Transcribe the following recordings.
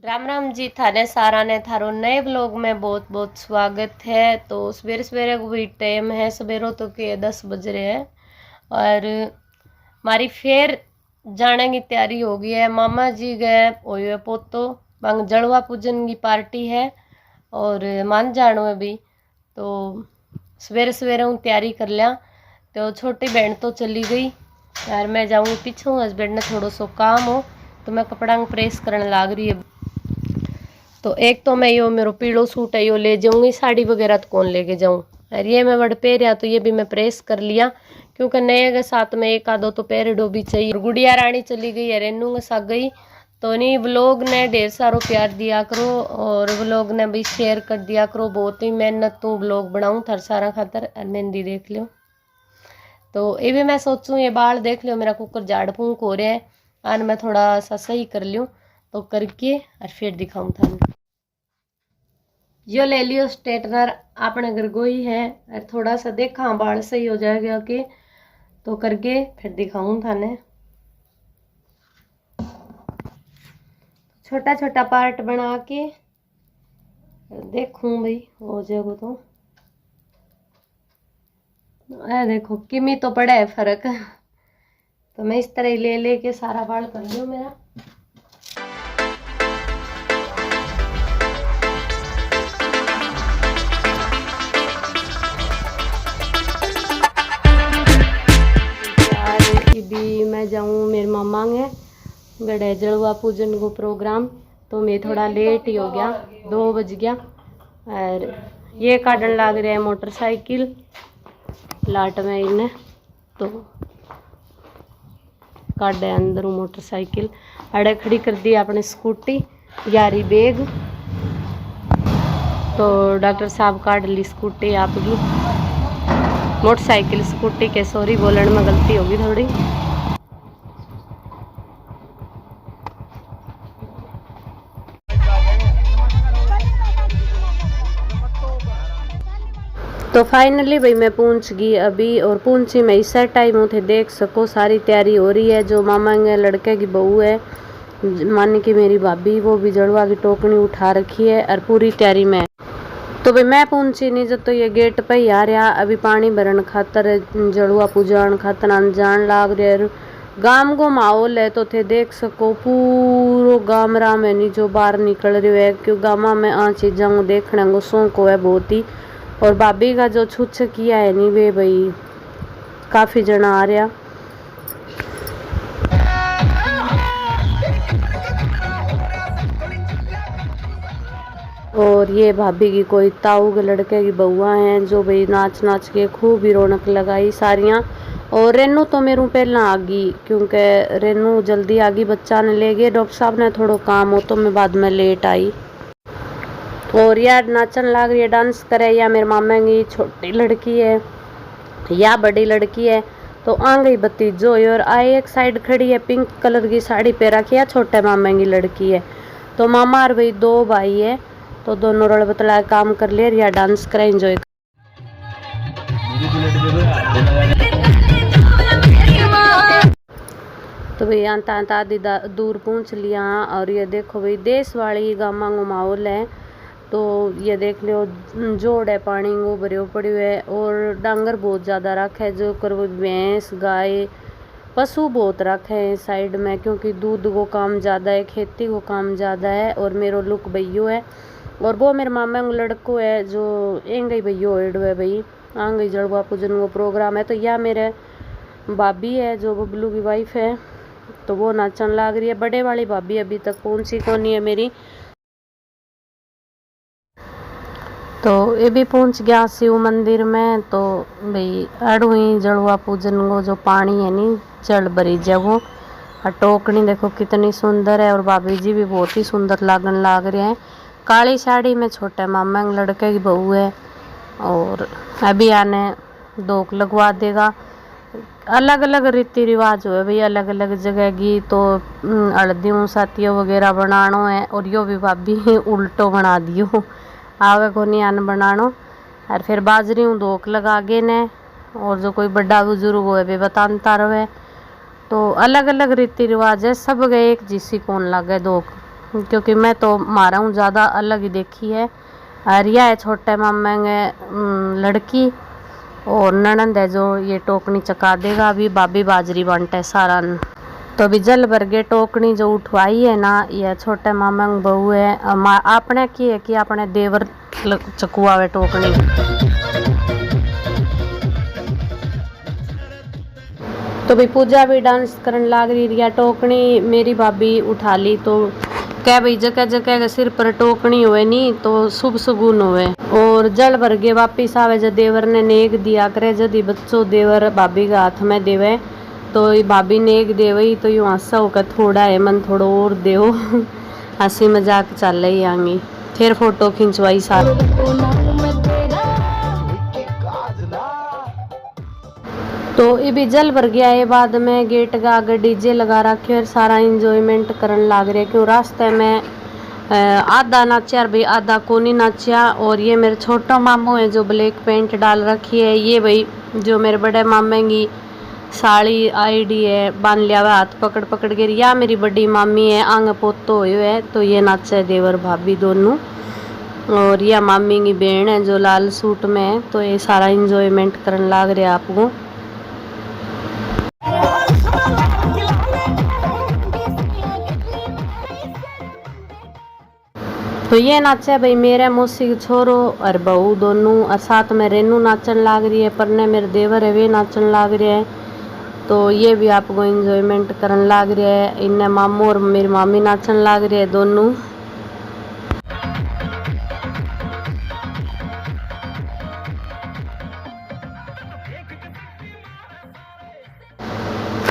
राम राम जी, थाने सारा ने थारो नए ब्लॉग में बहुत बहुत स्वागत है। तो सवेरे सवेरे को भी टाइम है, सवेरों तो के 10 बज रहे हैं और हमारी फिर जाने की तैयारी हो गई है। मामा जी गए हुए पोतो बंग जड़वा पूजन की पार्टी है और मान जानो है भी। तो सवेरे सवेरे हूँ तैयारी कर लिया। तो छोटी बहन तो चली गई यार, मैं जाऊँगी पीछे। हस्बैंड ने थोड़ा सो काम हो तो मैं कपड़ा प्रेस करने लाग रही है। तो एक तो मैं यो मेरा पीलो सूट है यो ले जाऊंगी, साड़ी वगैरह तो कौन लेके जाऊं। और ये मैं बड़ पैर तो ये भी मैं प्रेस कर लिया क्योंकि नए के साथ में एक आधो तो पैर भी चाहिए। गुड़िया रानी चली गई है, रेनू के साथ गई। तो नहीं व्लॉग ने ढेर सारो प्यार दिया करो और व्लॉग ने भी शेयर कर दिया करो। बहुत ही मेहनत तू व्लॉग बनाऊं थर सारा खातर। मेहंदी देख लियो। तो ये भी मैं सोचूं, ये बाल देख लियो मेरा कुकर झाड़ फूंक हो रहा है और मैं थोड़ा सा सही कर लियो तो करके और फिर दिखाऊं थाने। यो ले लियो स्ट्रेटनर, अपने घर गोई है और थोड़ा सा देखा बाल सही हो जाएगा कि तो करके फिर दिखाऊं थाने। छोटा छोटा पार्ट बना के देखूं भाई हो जाएगा तो देखो किमी तो पड़ा है फर्क। तो मैं इस तरह ले लेके सारा बाल कर लियो मेरा। भी मैं जाऊँ मेरे मामा के गड़े जड़वा पूजन को प्रोग्राम। तो मैं थोड़ा लेट ही हो गया, 2 बज गया। और ये काटन लग रहा है मोटरसाइकिल लाट में इन्हें तो काटे अंदर मोटरसाइकिल अड़े खड़ी कर दी अपनी स्कूटी यारी बैग। तो डॉक्टर साहब काट ली स्कूटी आपकी, मोटरसाइकिल स्कूटी के सॉरी बोलने में गलती होगी थोड़ी। तो फाइनली भाई मैं पहुंच गई अभी और पहुंची मैं इस टाइम उठे देख सको सारी तैयारी हो रही है। जो मामा के लड़के की बहू है मानी की मेरी भाभी, वो भी जड़वा की टोकनी उठा रखी है और पूरी तैयारी में। तो भाई मैं पहुंची नहीं जब तो ये गेट पे ही आ रहा अभी पानी भरन खातर जड़वा पूजन खातर जान लाग रहे। गांव को माहौल है तो थे देख सको पूरो गांव राम है नहीं जो बाहर निकल रहे है क्यों गाँव में आ चीजा को देखने को शौक है बहुत ही। और भाभी का जो छुच्छ किया है नहीं वे भाई काफी जना आ रहा। और ये भाभी की कोई ताऊ के लड़के की बउआ हैं जो भाई नाच नाच के खूब ही रौनक लगाई सारियां। और रेनू तो मेरू पहला आ गई क्योंकि रेनू जल्दी आ गई, बच्चा ने ले गए डॉक्टर साहब ने थोड़ा काम हो तो मैं बाद में लेट आई। और यार नाचन लाग रही है, डांस करे या मेरे मामा की छोटी लड़की है या बड़ी लड़की है। तो आ गई भतीजो और आई एक साइड खड़ी है, पिंक कलर की साड़ी पे रखी है, छोटे मामा की लड़की है। तो मामा और भाई 2 भाई है तो दोनों रड़ बतला काम कर ले या डांस करे एंजॉय। तो भाई आता आधी दूर पहुंच लिया और ये देखो भाई देश वाली गामा को माहौल है। तो ये देख लो जोड़ है पानी वो भरियो पड़ियो है और डांगर बहुत ज़्यादा रखा है जो कर भैंस गाय पशु बहुत रखे हैं साइड में क्योंकि दूध को काम ज़्यादा है, खेती को काम ज़्यादा है। और मेरो लुक भैयो है और वो मेरे मामा को लड़को है जो एंगई भैयो हेड है भाई आंगई जड़वा पूजन को प्रोग्राम है। तो यह मेरे भाभी है जो बबलू की वाइफ है तो वो नाचन लाग रही है। बड़े वाली भाभी अभी तक पहुंची कौन नहीं है मेरी। तो ये भी पहुंच गया शिव मंदिर में। तो भाई अड़ुई जड़वा पूजन को जो पानी है नी जल भरी जगह और टोकनी देखो कितनी सुंदर है और भाभी जी भी बहुत ही सुंदर लागन लाग रहे हैं। काली साड़ी में छोटे मामा लड़के की बहू है और अभी आने दोक लगवा देगा। अलग अलग रीति रिवाज हो भाई, अलग अलग जगह की। तो हल्दियों साथियों वगैरह बनानो है और यो भी भाभी उल्टो बना दियो आगे को नहीं आन बनानो। और फिर बाजरी दोक लगा गे ने और जो कोई बड़ा बुजुर्ग हो भी बताता रहे। तो अलग अलग रीति रिवाज है, सब गए एक जिसी कौन लगे दोक क्योंकि मैं तो मारा हूँ ज़्यादा अलग ही देखी है। और यह है छोटे मामे लड़की और ननंद है जो ये टोकनी चका देगा। अभी भाभी बाजरी बांटे सारा। तो अभी जल भर गए टोकनी जो उठवाई है ना, यह छोटे मामा बहू है। आपने की है कि अपने देवर चकुआ है टोकनी। तो भाई पूजा भी डांस करने लाग रही रिया। टोकनी मेरी भाभी उठा ली तो क्या भाई जगह जगह के सिर पर टोकनी हुए नहीं तो शुभ सुगुन हुए। और जल भर गए वापिस आवे जब देवर ने नेक दिया करे। जदि बच्चों देवर भाभी के हाथ में देवे तो भाभी नेक देवई तो यूँ हंसा होकर थोड़ा है मन थोड़ा और देव हंसी मजाक चल रही आंगी। फिर फोटो खिंचवाई सारी। तो ये भी जल भर गया है। बाद में गेट का आगे डीजे लगा रखे और सारा इंजॉयमेंट करने लाग रहे। क्यों रास्ते में आधा नाचा और भाई आधा कोनी नाचा। और ये मेरे छोटा मामू है जो ब्लैक पेंट डाल रखी है। ये भाई जो मेरे बड़े मामे की साड़ी आईडी है बांध लिया हुआ हाथ पकड़ पकड़ के। या मेरी बड़ी मामी है आंग पोतो हुए है तो ये नाचे देवर भाभी दोनों। और यह मामी की बहन है जो लाल सूट में है। तो ये सारा इंजॉयमेंट करने लाग रहे आपको। तो ये नाचे भाई मेरे मौसी के छोरो और बहू दोनों। और साथ में रेनू नाचन लाग रही है। परने मेरे देवर है वे नाचन लाग रहे हैं। तो ये भी आपको इंजॉयमेंट करने लाग रहे हैं। इन्हें मामू और मेरी मामी नाचन लाग रही है दोनों।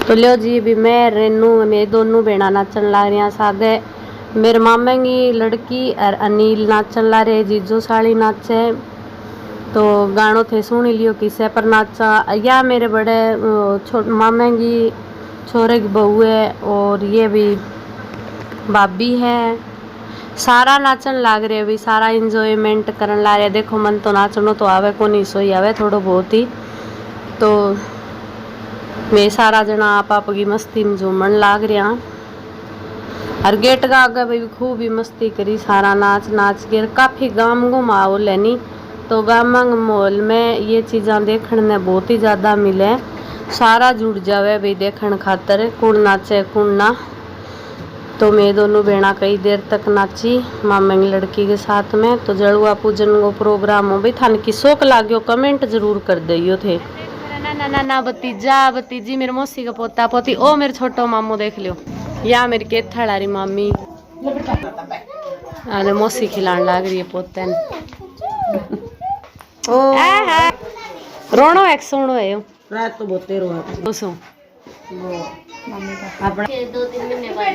तो लो जी भी मैं रेनू मेरे दोनों बहना नाचन ला रही हैं। सागे मेरे मामे की लड़की और अनिल नाचन ला रहे। जीजो साड़ी नाचे। तो गानों थे सुन लियो किसे पर नाचा। या मेरे बड़े मामे की छोरे की बहू है और ये भी भाभी है। सारा नाचन लाग रहे भी सारा इंजॉयमेंट करन ला रहे। देखो मन तो नाचनो तो आवे को नहीं सोई आवे थोड़ा बहुत ही। तो मैं सारा जना आप की मस्ती में झूमन लाग रहा। और गेट का आगे भाई खूब ही मस्ती करी सारा नाच नाच के। काफ़ी गाम को माहौल है नी। तो गाम माहौल में ये चीज़ें देखने में बहुत ही ज़्यादा मिले। सारा जुड़ जावे भाई देखने खातर कौन नाचे कौन ना। तो मैं दोनों बहना कई देर तक नाची मामा की लड़की के साथ में। तो जड़ुआ पूजन को प्रोग्राम हो भाई थान की शौक लाग्यो कमेंट जरूर कर दियो थे। ना ना ना भतीजा भतीजी मेरे मौसी का पोता पोती। ओ मेरे छोटो मामू देख लियो। या मेरी केथड़ारी मामी अरे मौसी खिलाने लाग रही है पोते ने। ओ रोनो एक सोनो है रात तो बोते रो सो वो मम्मी का अपने 2-3 महीने बाद